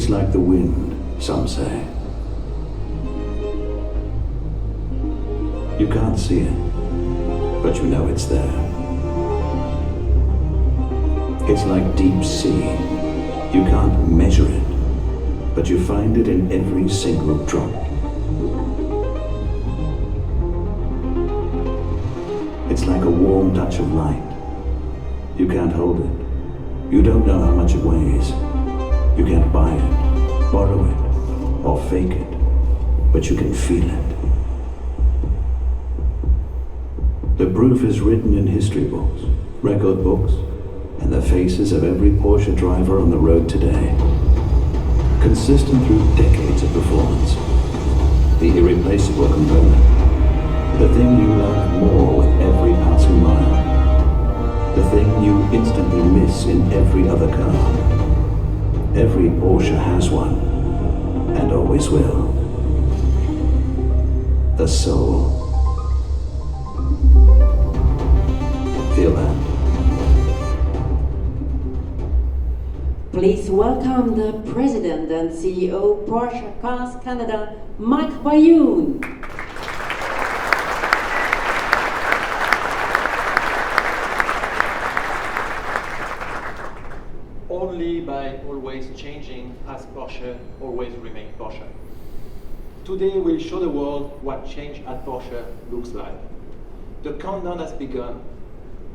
It's like the wind, some say. You can't see it, but you know it's there. It's like deep sea. You can't measure it, but you find it in every single drop. It's like a warm touch of light. You can't hold it. You don't know how much it weighs. You can't buy it, borrow it, or fake it, but you can feel it. The proof is written in history books, record books, and the faces of every Porsche driver on the road today. Consistent through decades of performance. The irreplaceable component. The thing you love more with every passing mile. The thing you instantly miss in every other car. Every Porsche has one, and always will. The soul. Feel that? Please welcome the President and CEO Porsche Cars Canada, Mike Bayoun. Only by always changing has Porsche always remained Porsche. Today we'll show the world what change at Porsche looks like. The countdown has begun,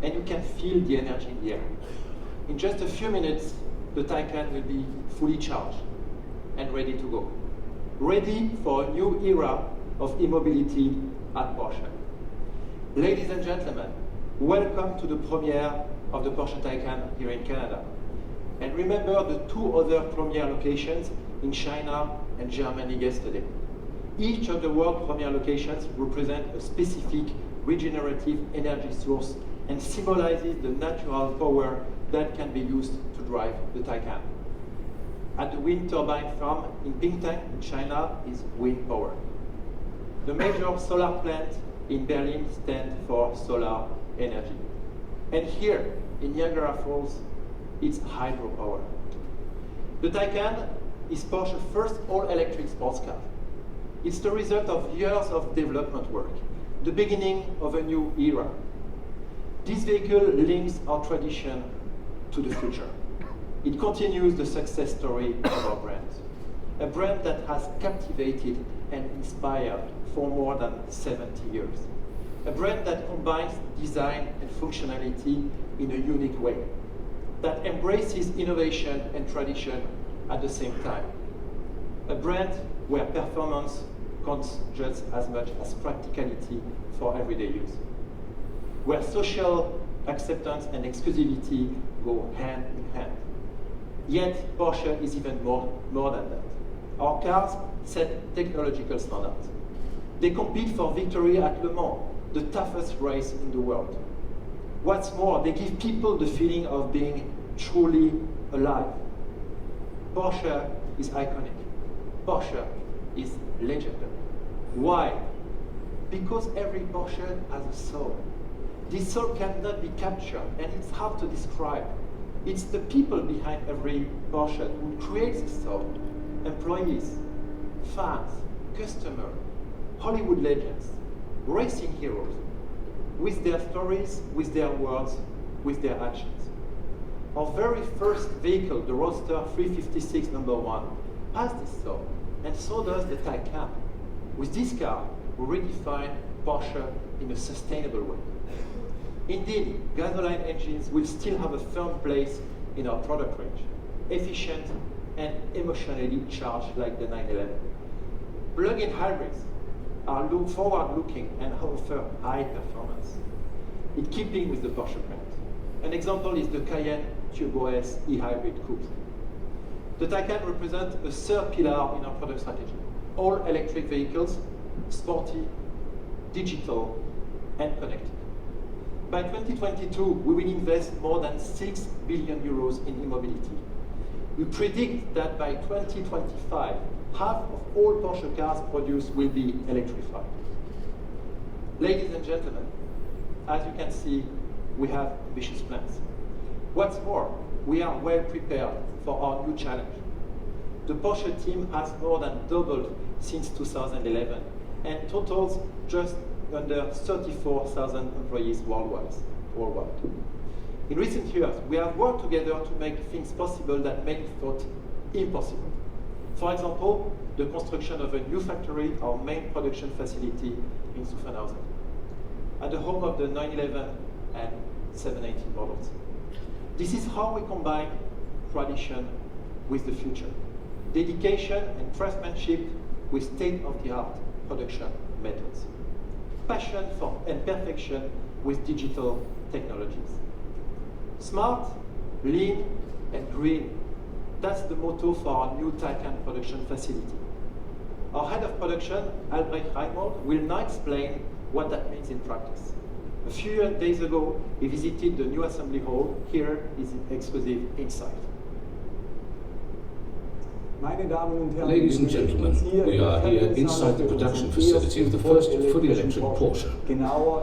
and you can feel the energy in the air. In just a few minutes, the Taycan will be fully charged and ready to go. Ready for a new era of e-mobility at Porsche. Ladies and gentlemen, welcome to the premiere of the Porsche Taycan here in Canada. And remember the two other premiere locations in China and Germany yesterday. Each of the world premiere locations represent a specific regenerative energy source and symbolizes the natural power that can be used to drive the Taycan. At the wind turbine farm in Pingtang in China is wind power. The major solar plant in Berlin stands for solar energy. And here in Niagara Falls, it's hydropower. The Taycan is Porsche's first all-electric sports car. It's the result of years of development work, the beginning of a new era. This vehicle links our tradition to the future. It continues the success story of our brand. A brand that has captivated and inspired for more than 70 years. A brand that combines design and functionality in a unique way. That embraces innovation and tradition at the same time. A brand where performance counts just as much as practicality for everyday use. Where social acceptance and exclusivity go hand in hand. Yet Porsche is even more than that. Our cars set technological standards. They compete for victory at Le Mans, the toughest race in the world. What's more, they give people the feeling of being truly alive. Porsche is iconic. Porsche is legendary. Why? Because every Porsche has a soul. This soul cannot be captured, and it's hard to describe. It's the people behind every Porsche who creates the soul. Employees, fans, customers, Hollywood legends, racing heroes, with their stories, with their words, with their actions. Our very first vehicle, the Roadster 356 #1, has this soul, and so does the Taycan. With this car, we redefine Porsche in a sustainable way. Indeed, gasoline engines will still have a firm place in our product range, efficient and emotionally charged like the 911. Plug-in hybrids are forward-looking and offer high performance, in keeping with the Porsche brand. An example is the Cayenne Turbo S e-hybrid coupe. The Taycan represents a third pillar in our product strategy. All electric vehicles, sporty, digital, and connected. By 2022, we will invest more than 6 billion euros in e-mobility. We predict that by 2025, half of all Porsche cars produced will be electrified. Ladies and gentlemen, as you can see, we have ambitious plans. What's more, we are well prepared for our new challenge. The Porsche team has more than doubled since 2011 and totals just under 34,000 employees worldwide. In recent years, we have worked together to make things possible that many thought impossible. For example, the construction of a new factory, our main production facility in Zuffenhausen, at the home of the 911 and 718 models. This is how we combine tradition with the future, dedication and craftsmanship with state-of-the-art production methods, passion for and perfection with digital technologies. Smart, lean, and green. That's the motto for our new Taycan production facility. Our head of production, Albrecht Reimold, will now explain what that means in practice. A few days ago, he visited the new assembly hall. Here is an exclusive insight. Ladies and gentlemen, we are here inside the production facility of the first fully electric Porsche.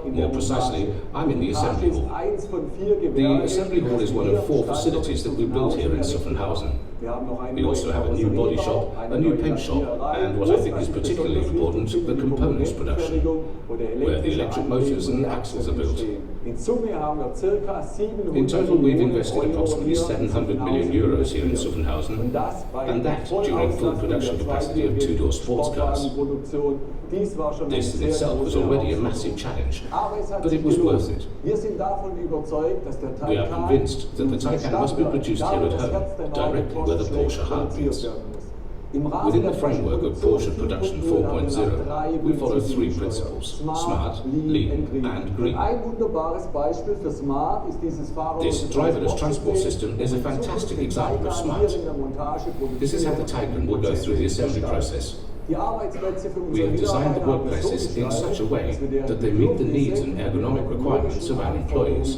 More precisely, I'm in the assembly hall. The assembly hall is one of 4 facilities that we built here in Zuffenhausen. We also have a new body shop, a new paint shop, and what I think is particularly important, the components production, where the electric motors and axles are built. In total, we've invested approximately 700 million euros here in Zuffenhausen, and that during full production capacity of 2-door sports cars. This in itself was already a massive challenge, but it was worth it. We are convinced that the Taycan must be produced here at home, directly where the Porsche heart beats. Within the framework of Porsche Production 4.0, we follow 3 principles: smart, lean, and green. This driverless transport system is a fantastic example of smart. This is how the Taycan will go through the assembly process. We have designed the workplaces in such a way that they meet the needs and ergonomic requirements of our employees.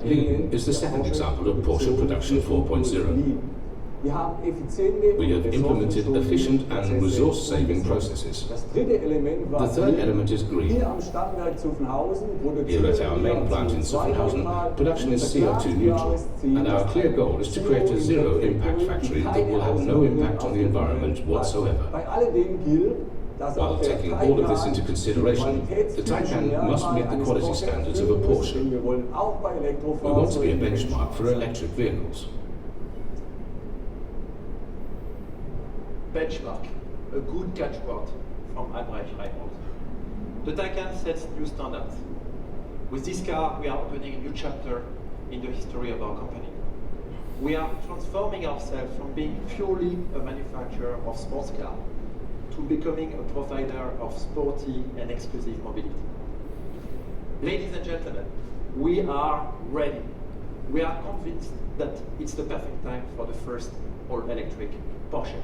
Lean is the second example of Porsche Production 4.0. We have implemented efficient and resource-saving processes. The third element is green. Here at our main plant in Zuffenhausen, production is CO2 neutral, and our clear goal is to create a zero-impact factory that will have no impact on the environment whatsoever. While taking all of this into consideration, the Taycan must meet the quality standards of a Porsche. We want to be a benchmark for electric vehicles. Benchmark, a good catchword from Albrecht Reimold. The Taycan sets new standards. With this car, we are opening a new chapter in the history of our company. We are transforming ourselves from being purely a manufacturer of sports cars to becoming a provider of sporty and exclusive mobility. Ladies and gentlemen, we are ready. We are convinced that it's the perfect time for the first all-electric Porsche.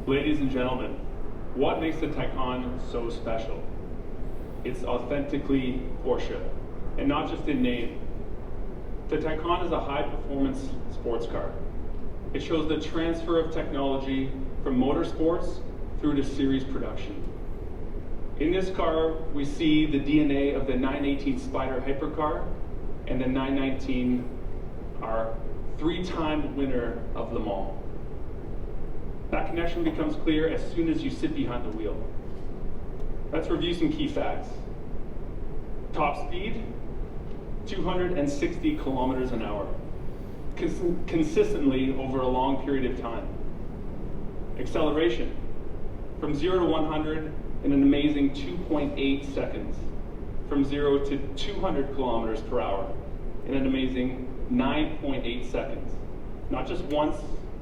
Ladies and gentlemen, what makes the Taycan so special? It's authentically Porsche, and not just in name. The Taycan is a high-performance sports car. It shows the transfer of technology from motorsports through to series production. In this car, we see the DNA of the 918 Spider hypercar and the 919, our 3-time winner of Le Mans. That connection becomes clear as soon as you sit behind the wheel. Let's review some key facts. Top speed, 260 kilometers an hour, consistently over a long period of time. Acceleration, from 0 to 100 in an amazing 2.8 seconds. From 0 to 200 kilometers per hour in an amazing 9.8 seconds. Not just once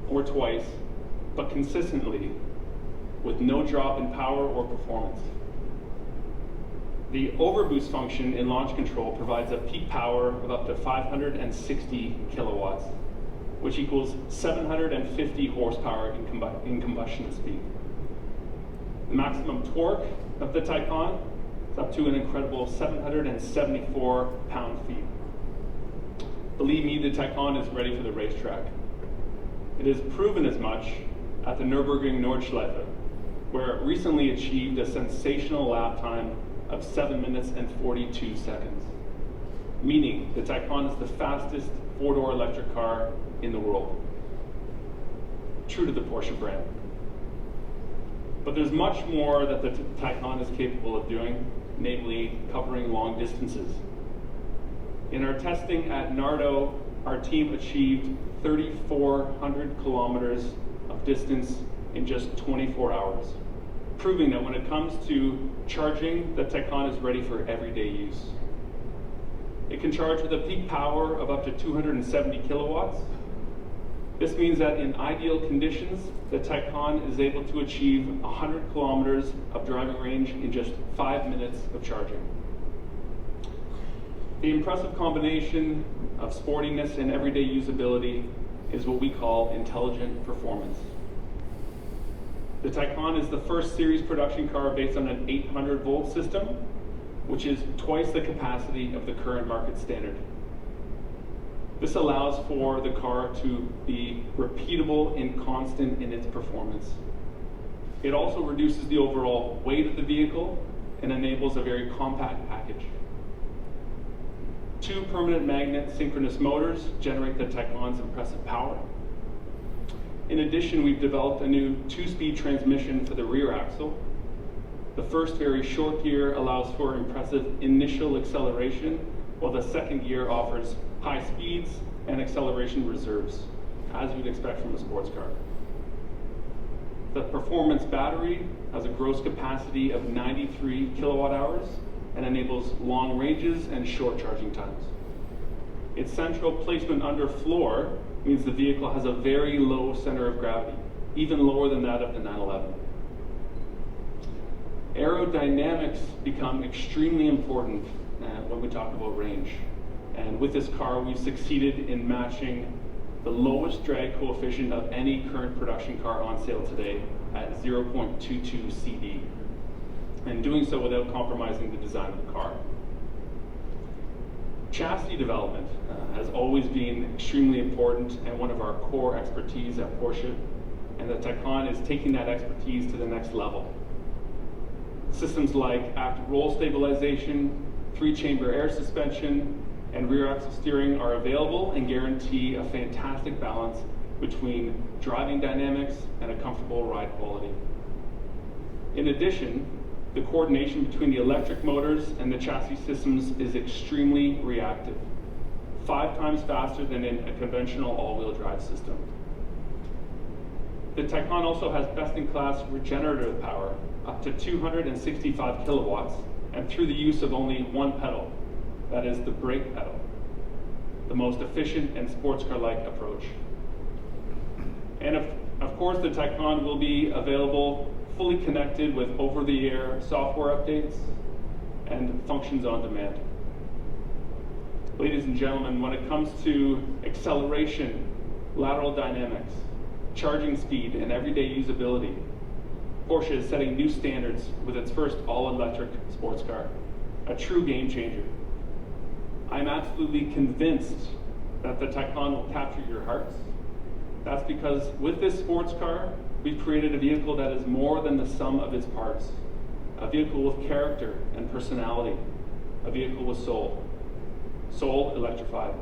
or twice, but consistently, with no drop in power or performance. The overboost function in launch control provides a peak power of up to 560 kilowatts, which equals 750 horsepower in combustion speed. The maximum torque of the Taycan is up to an incredible 774 pound-feet. Believe me, the Taycan is ready for the racetrack. It has proven as much at the Nürburgring Nordschleife, where it recently achieved a sensational lap time of 7 minutes and 42 seconds, meaning the Taycan is the fastest four-door electric car in the world. True to the Porsche brand. But there's much more that the Taycan is capable of doing, namely covering long distances. In our testing at Nardo, our team achieved 3,400 kilometers of distance in just 24 hours, proving that when it comes to charging, the Taycan is ready for everyday use. It can charge with a peak power of up to 270 kilowatts. This means that in ideal conditions, the Taycan is able to achieve 100 kilometers of driving range in just 5 minutes of charging. The impressive combination of sportiness and everyday usability is what we call intelligent performance. The Taycan is the first series production car based on an 800-volt system, which is twice the capacity of the current market standard. This allows for the car to be repeatable and constant in its performance. It also reduces the overall weight of the vehicle and enables a very compact package. 2 permanent magnet synchronous motors generate the Taycan's impressive power. In addition, we've developed a new 2-speed transmission for the rear axle. The first very short gear allows for impressive initial acceleration, while the second gear offers high speeds and acceleration reserves, as you'd expect from a sports car. The performance battery has a gross capacity of 93 kilowatt hours and enables long ranges and short charging times. Its central placement under floor means the vehicle has a very low center of gravity, even lower than that of the 911. Aerodynamics become extremely important when we talk about range. And with this car, we've succeeded in matching the lowest drag coefficient of any current production car on sale today at 0.22 CD, and doing so without compromising the design of the car. Chassis development has always been extremely important and one of our core expertise at Porsche, and the Taycan is taking that expertise to the next level. Systems like active roll stabilization, 3-chamber air suspension, and rear axle steering are available and guarantee a fantastic balance between driving dynamics and a comfortable ride quality. In addition, the coordination between the electric motors and the chassis systems is extremely reactive, 5 times faster than in a conventional all-wheel drive system. The Taycan also has best-in-class regenerative power, up to 265 kilowatts, and through the use of only one pedal, that is the brake pedal, the most efficient and sports car-like approach. And of course, the Taycan will be available fully connected with over-the-air software updates and functions on demand. Ladies and gentlemen, when it comes to acceleration, lateral dynamics, charging speed, and everyday usability, Porsche is setting new standards with its first all-electric sports car, a true game changer. I'm absolutely convinced that the Taycan will capture your hearts. That's because with this sports car, we've created a vehicle that is more than the sum of its parts, a vehicle with character and personality, a vehicle with soul. Soul Electrified.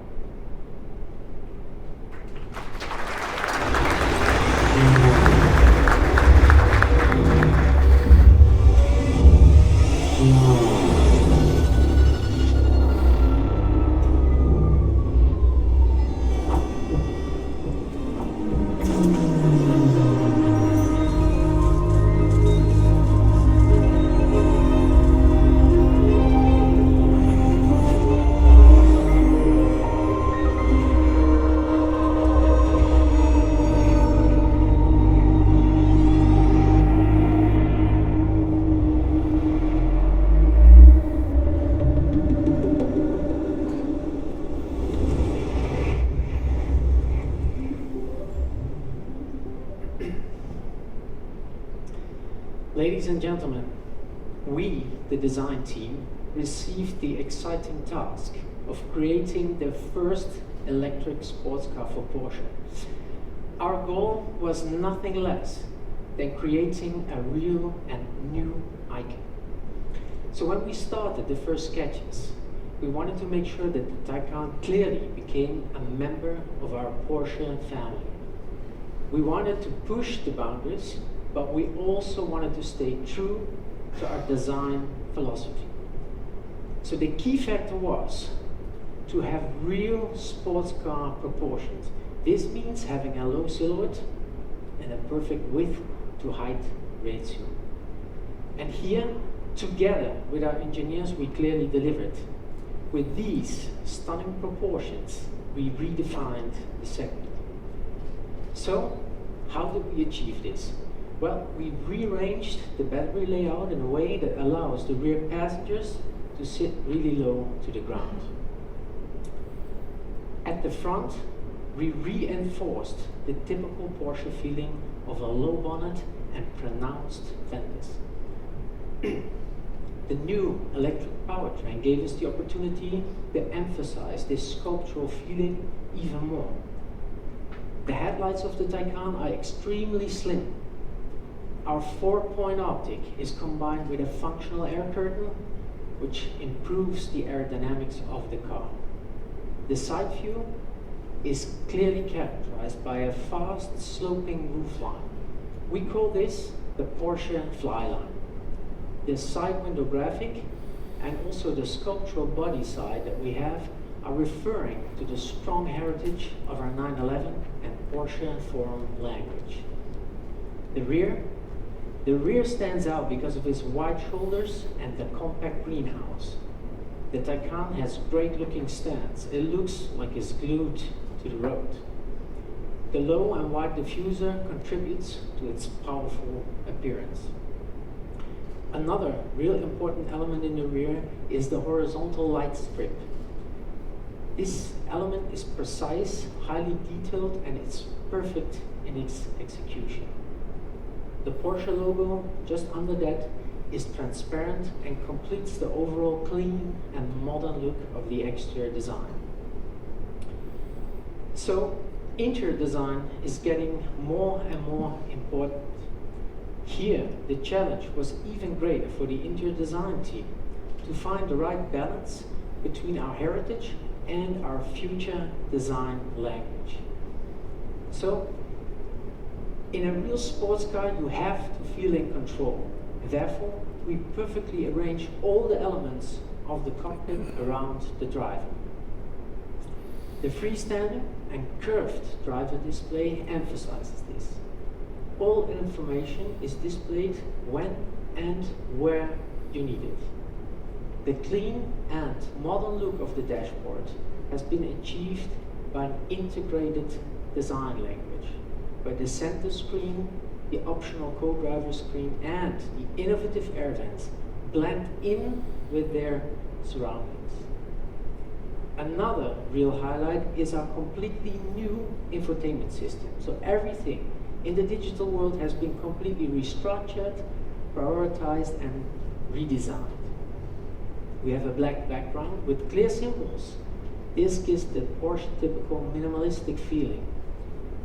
Ladies and gentlemen, we, the design team, received the exciting task of creating the first electric sports car for Porsche. Our goal was nothing less than creating a real and new icon. So when we started the first sketches, we wanted to make sure that the Taycan clearly became a member of our Porsche family. We wanted to push the boundaries, but we also wanted to stay true to our design philosophy. So the key factor was to have real sports car proportions. This means having a low silhouette and a perfect width to height ratio. And here, together with our engineers, we clearly delivered. With these stunning proportions, we redefined the segment. So, how did we achieve this? Well, we rearranged the battery layout in a way that allows the rear passengers to sit really low to the ground. At the front, we reinforced the typical Porsche feeling of a low bonnet and pronounced fenders. The new electric powertrain gave us the opportunity to emphasize this sculptural feeling even more. The headlights of the Taycan are extremely slim. Our 4-point optic is combined with a functional air curtain, which improves the aerodynamics of the car. The side view is clearly characterized by a fast sloping roofline. We call this the Porsche flyline. The side window graphic and also the sculptural body side that we have are referring to the strong heritage of our 911 and Porsche forum language. The rear stands out because of its wide shoulders and the compact greenhouse. The Taycan has great looking stands. It looks like it's glued to the road. The low and wide diffuser contributes to its powerful appearance. Another real important element in the rear is the horizontal light strip. This element is precise, highly detailed, and it's perfect in its execution. The Porsche logo just under that is transparent and completes the overall clean and modern look of the exterior design. So, interior design is getting more and more important. Here, the challenge was even greater for the interior design team to find the right balance between our heritage and our future design language. So, in a real sports car, you have to feel in control. Therefore, we perfectly arrange all the elements of the cockpit around the driver. The freestanding and curved driver display emphasizes this. All information is displayed when and where you need it. The clean and modern look of the dashboard has been achieved by an integrated design language, where the center screen, the optional co-driver screen, and the innovative air vents blend in with their surroundings. Another real highlight is our completely new infotainment system. So everything in the digital world has been completely restructured, prioritized, and redesigned. We have a black background with clear symbols. This gives the Porsche typical minimalistic feeling.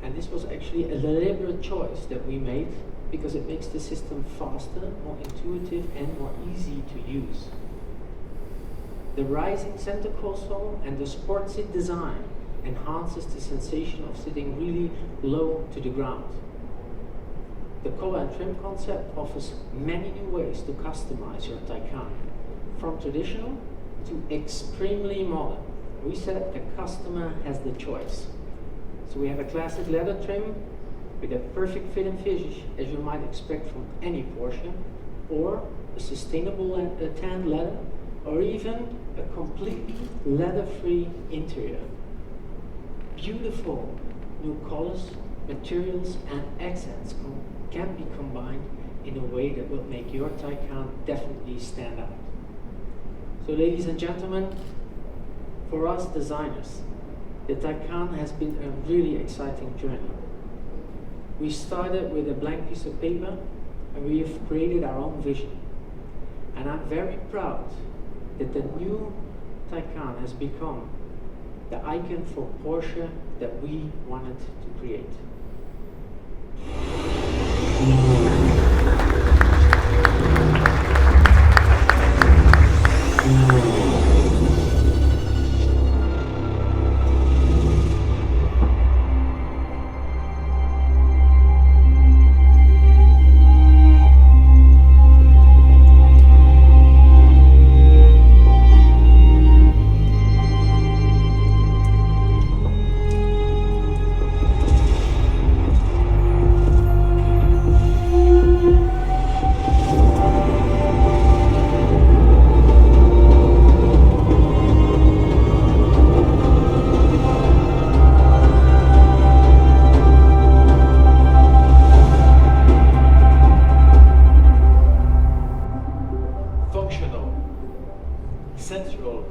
And this was actually a deliberate choice that we made because it makes the system faster, more intuitive, and more easy to use. The rising center console and the sport seat design enhances the sensation of sitting really low to the ground. The color and trim concept offers many new ways to customize your Taycan, from traditional to extremely modern. We said the customer has the choice. So we have a classic leather trim with a perfect fit and finish as you might expect from any Porsche, or a sustainable tan leather, or even a completely leather-free interior. Beautiful new colors, materials, and accents can be combined in a way that will make your Taycan definitely stand out. So ladies and gentlemen, for us designers, the Taycan has been a really exciting journey. We started with a blank piece of paper and we have created our own vision. And I'm very proud that the new Taycan has become the icon for Porsche that we wanted to create. Sensual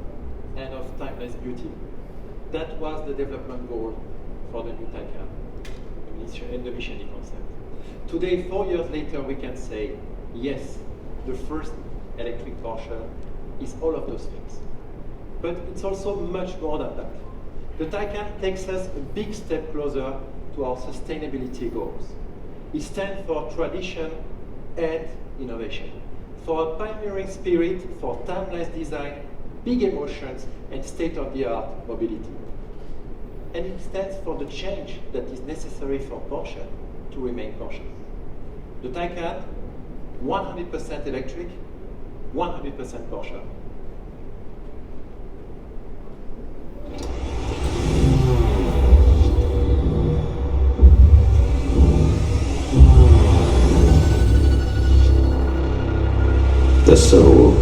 and of timeless beauty. That was the development goal for the new Taycan in the mission concept. Today, 4 years later, we can say, yes, the first electric Porsche is all of those things. But it's also much more than that. The Taycan takes us a big step closer to our sustainability goals. It stands for tradition and innovation, for a pioneering spirit, for timeless design, big emotions, and state-of-the-art mobility. And it stands for the change that is necessary for Porsche to remain Porsche. The Taycan, 100% electric, 100% Porsche. The soul.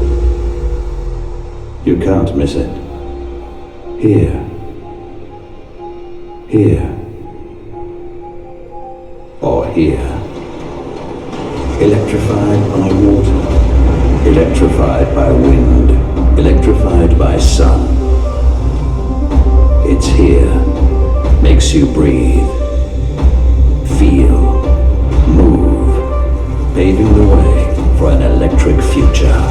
You can't miss it. Here. Here. Or here. Electrified by water. Electrified by wind. Electrified by sun. It's here. Makes you breathe. Feel. Move. Paving the way for an electric future.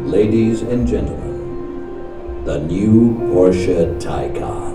Ladies and gentlemen, the new Porsche Taycan.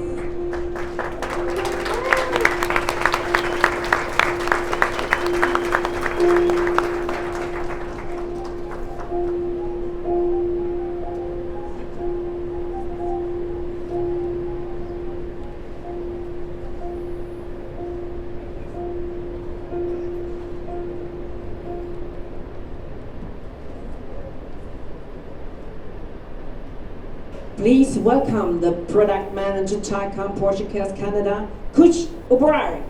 Please welcome the product manager Taycan Porsche Cars Canada, Coach O'Brien.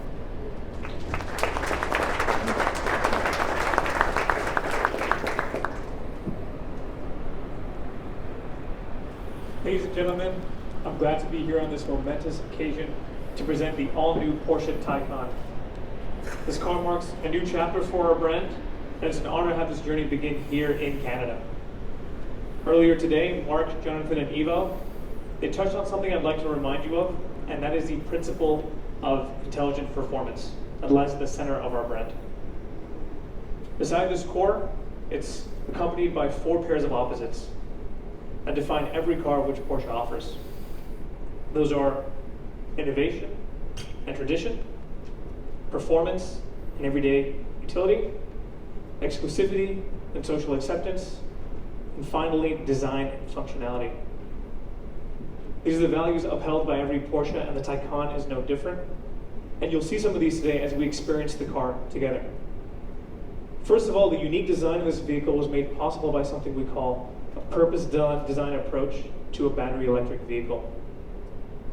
Ladies and gentlemen, I'm glad to be here on this momentous occasion to present the all-new Porsche Taycan. This car marks a new chapter for our brand, and it's an honor to have this journey begin here in Canada. Earlier today, Mark, Jonathan, and Evo, they touched on something I'd like to remind you of, and that is the principle of intelligent performance that lies at the center of our brand. Beside this core, it's accompanied by 4 pairs of opposites that define every car which Porsche offers. Those are innovation and tradition, performance and everyday utility, exclusivity and social acceptance, and finally, design and functionality. These are the values upheld by every Porsche, and the Taycan is no different. And you'll see some of these today as we experience the car together. First of all, the unique design of this vehicle was made possible by something we call a purpose design approach to a battery electric vehicle.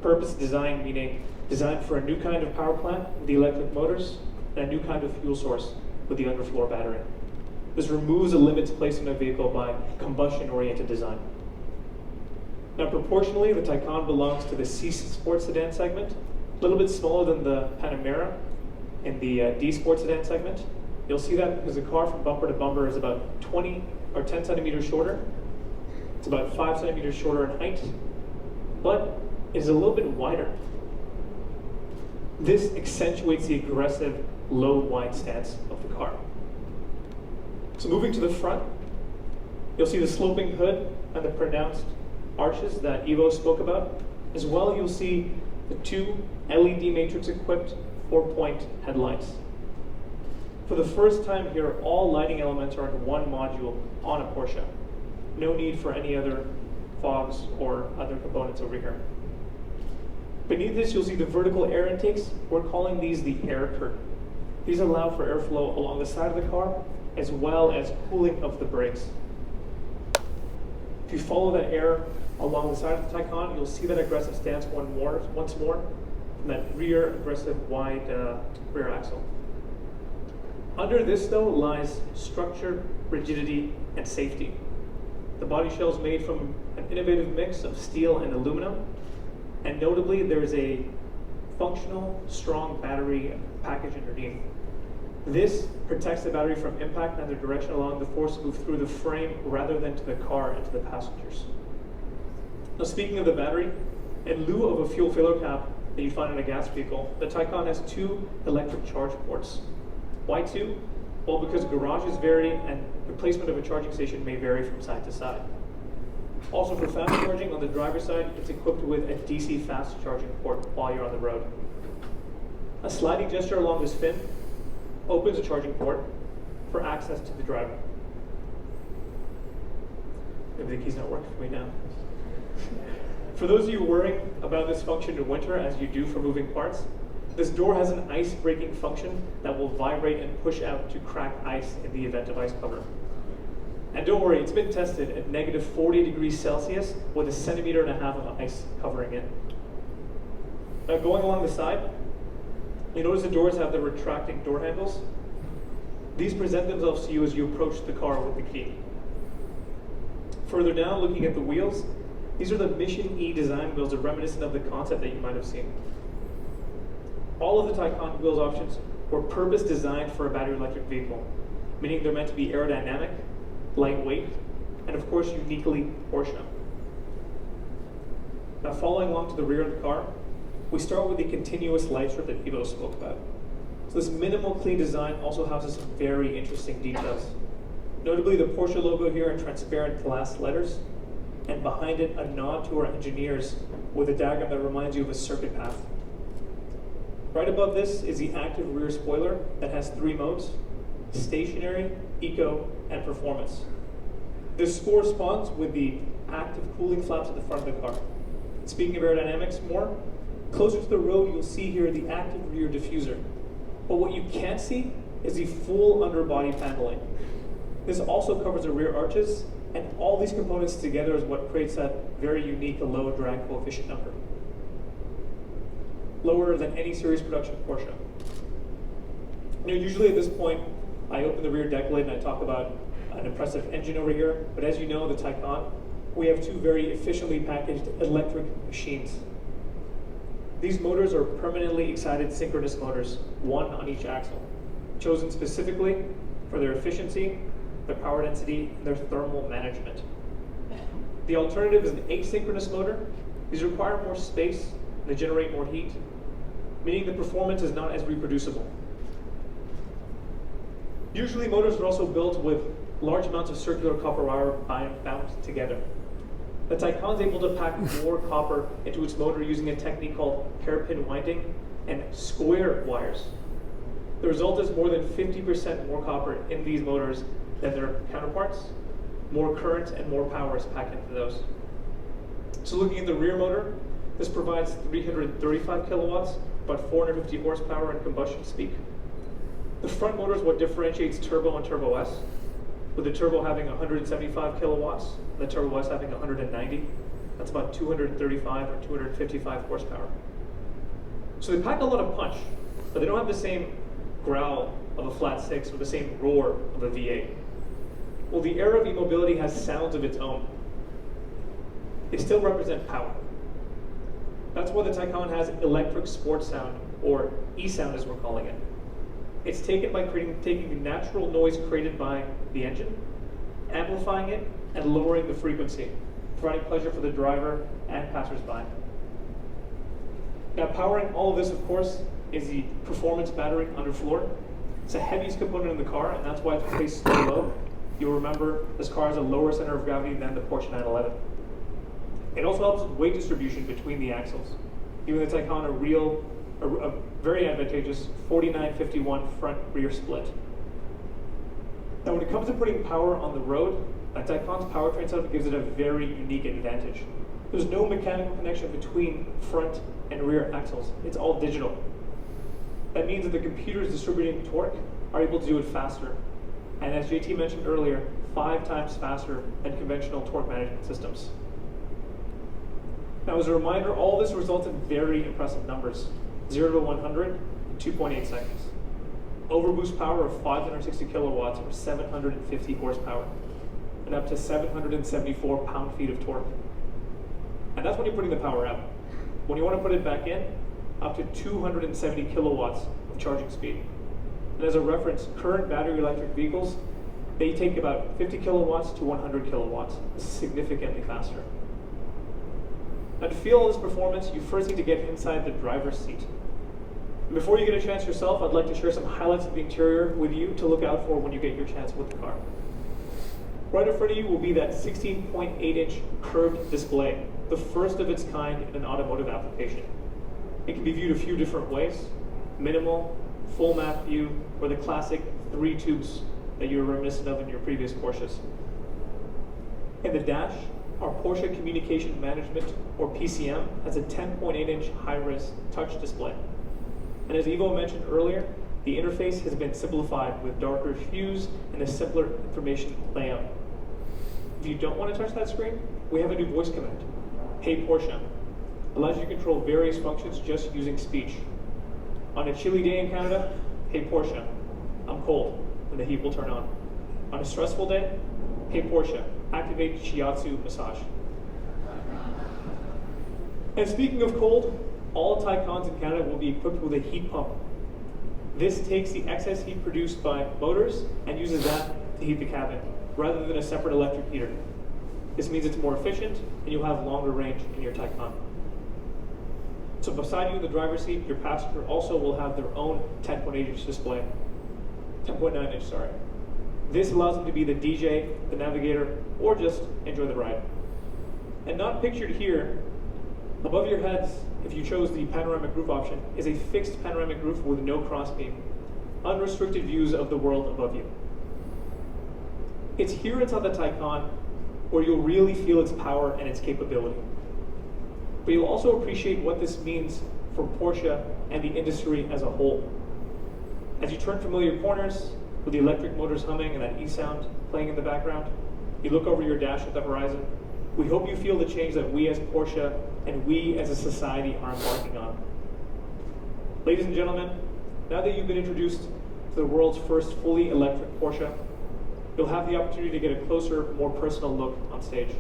Purpose design meaning designed for a new kind of power plant with the electric motors and a new kind of fuel source with the underfloor battery. This removes the limits placed on a vehicle by combustion-oriented design. Now, proportionally, the Taycan belongs to the C Sport sedan segment, a little bit smaller than the Panamera in the D Sport sedan segment. You'll see that because the car from bumper to bumper is about 20 or 10 centimeters shorter. It's about 5 centimeters shorter in height, but is a little bit wider. This accentuates the aggressive, low, wide stance of the car. So moving to the front, you'll see the sloping hood and the pronounced arches that Ivo spoke about. As well, you'll see the two LED matrix-equipped 4-point headlights. For the first time here, all lighting elements are in one module on a Porsche. No need for any other fogs or other components over here. Beneath this, you'll see the vertical air intakes. We're calling these the air curtain. These allow for airflow along the side of the car, as well as cooling of the brakes. If you follow that air along the side of the Taycan, you'll see that aggressive stance once more from that rear aggressive wide rear axle. Under this, though, lies structure, rigidity, and safety. The body shell is made from an innovative mix of steel and aluminum, and notably, there is a functional, strong battery package underneath. This protects the battery from impact in either direction, allowing the force to move through the frame rather than to the car and to the passengers. Now, speaking of the battery, in lieu of a fuel filler cap that you find in a gas vehicle, the Taycan has 2 electric charge ports. Why 2? Well, because garages vary and the placement of a charging station may vary from side to side. Also, for fast charging on the driver's side, it's equipped with a DC fast charging port while you're on the road. A sliding gesture along this fin opens a charging port for access to the driver. Maybe the key's not working for me now. For those of you worrying about this function in winter, as you do for moving parts, this door has an ice breaking function that will vibrate and push out to crack ice in the event of ice cover. And don't worry, it's been tested at negative 40 degrees Celsius with 1.5 centimeters of ice covering it. Now, going along the side, you notice the doors have the retracting door handles. These present themselves to you as you approach the car with the key. Further down, looking at the wheels, these are the Mission E design wheels, a reminiscent of the concept that you might have seen. All of the Taycan wheels options were purpose designed for a battery electric vehicle, meaning they're meant to be aerodynamic, lightweight, and of course uniquely Porsche. Now, following along to the rear of the car, we start with the continuous light strip that Ivo spoke about. So this minimal clean design also houses some very interesting details. Notably, the Porsche logo here in transparent glass letters, and behind it a nod to our engineers with a diagram that reminds you of a circuit path. Right above this is the active rear spoiler that has 3 modes: stationary, eco, and performance. This corresponds with the active cooling flaps at the front of the car. Speaking of aerodynamics more, closer to the road you'll see here the active rear diffuser. But what you can't see is the full underbody paneling. This also covers the rear arches, and all these components together is what creates that very unique low drag coefficient number. Lower than any series production Porsche. Usually at this point, I open the rear deck lid and I talk about an impressive engine over here, but as you know, the Taycan, we have 2 very efficiently packaged electric machines. These motors are permanently excited synchronous motors, 1 on each axle, chosen specifically for their efficiency, their power density, and their thermal management. The alternative is an asynchronous motor. These require more space and they generate more heat, meaning the performance is not as reproducible. Usually motors are also built with large amounts of circular copper wire bound together. The Taycan is able to pack more copper into its motor using a technique called hairpin winding and square wires. The result is more than 50% more copper in these motors than their counterparts. More current and more power is packed into those. So looking at the rear motor, this provides 335 kilowatts, about 450 horsepower and combustion speed. The front motor is what differentiates Turbo and Turbo S, with the Turbo having 175 kilowatts and the Turbo S having 190. That's about 235 or 255 horsepower. So they pack a lot of punch, but they don't have the same growl of a flat six or the same roar of a V8. Well, the era of e-mobility has sounds of its own. They still represent power. That's why the Taycan has electric sports sound, or e-sound as we're calling it. It's taken by taking the natural noise created by the engine, amplifying it, and lowering the frequency, providing pleasure for the driver and passersby. Now, powering all of this, of course, is the performance battery underfloor. It's the heaviest component in the car, and that's why it's placed so low. You'll remember this car has a lower center of gravity than the Porsche 911. It also helps with weight distribution between the axles, giving the Taycan a very advantageous 49-51 front-rear split. Now, when it comes to putting power on the road, that Taycan's powertrain setup gives it a very unique advantage. There's no mechanical connection between front and rear axles. It's all digital. That means that the computers distributing torque are able to do it faster. And as JT mentioned earlier, 5 times faster than conventional torque management systems. Now, as a reminder, all this results in very impressive numbers. 0 to 100 in 2.8 seconds. Overboost power of 560 kilowatts or 750 horsepower. And up to 774 pound-feet of torque. And that's when you're putting the power out. When you want to put it back in, up to 270 kilowatts of charging speed. And as a reference, current battery electric vehicles, they take about 50 kilowatts to 100 kilowatts. This is significantly faster. Now, to feel all this performance, you first need to get inside the driver's seat. And before you get a chance yourself, I'd like to share some highlights of the interior with you to look out for when you get your chance with the car. Right in front of you will be that 16.8-inch curved display, the first of its kind in an automotive application. It can be viewed a few different ways: minimal, full map view, or the classic 3 tubes that you're reminiscent of in your previous Porsches. In the dash, our Porsche Communication Management, or PCM, has a 10.8-inch high-res touch display. And as Ivo mentioned earlier, the interface has been simplified with darker hues and a simpler information layout. If you don't want to touch that screen, we have a new voice command, Hey Porsche. Allows you to control various functions just using speech. On a chilly day in Canada, Hey Porsche, I'm cold, and the heat will turn on. On a stressful day, Hey Porsche, activate shiatsu massage. And speaking of cold, all Taycans in Canada will be equipped with a heat pump. This takes the excess heat produced by motors and uses that to heat the cabin, rather than a separate electric heater. This means it's more efficient, and you'll have longer range in your Taycan. So beside you in the driver's seat, your passenger also will have their own 10.8-inch display. 10.9-inch, sorry. This allows them to be the DJ, the navigator, or just enjoy the ride. And not pictured here, above your heads, if you chose the panoramic roof option, is a fixed panoramic roof with no crossbeam. Unrestricted views of the world above you. It's here inside the Taycan where you'll really feel its power and its capability. But you'll also appreciate what this means for Porsche and the industry as a whole. As you turn familiar corners, with the electric motors humming and that e-sound playing in the background, you look over your dash at the horizon, we hope you feel the change that we as Porsche and we as a society are embarking on. Ladies and gentlemen, now that you've been introduced to the world's first fully electric Porsche, you'll have the opportunity to get a closer, more personal look on stage.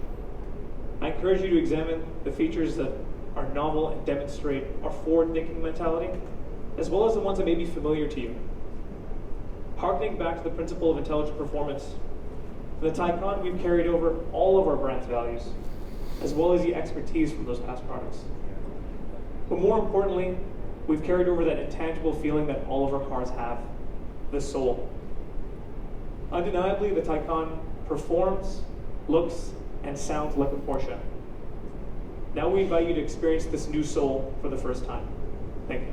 I encourage you to examine the features that are novel and demonstrate our forward-thinking mentality, as well as the ones that may be familiar to you. Harkening back to the principle of intelligent performance, for the Taycan, we've carried over all of our brand's values, as well as the expertise from those past products. But more importantly, we've carried over that intangible feeling that all of our cars have, the soul. Undeniably, the Taycan performs, looks, and sounds like a Porsche. Now we invite you to experience this new soul for the first time. Thank you.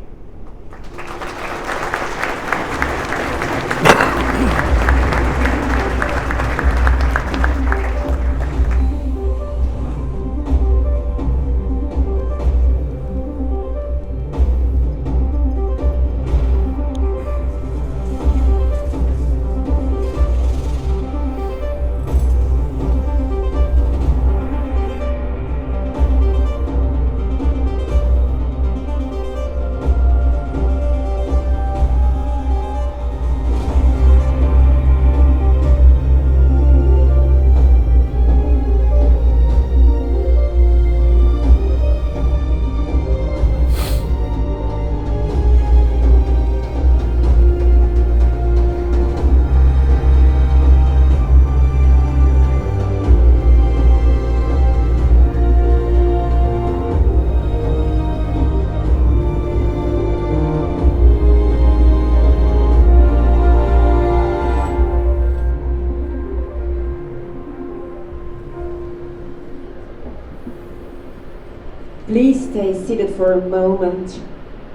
Please stay seated for a moment.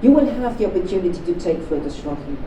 You will have the opportunity to take photos shortly.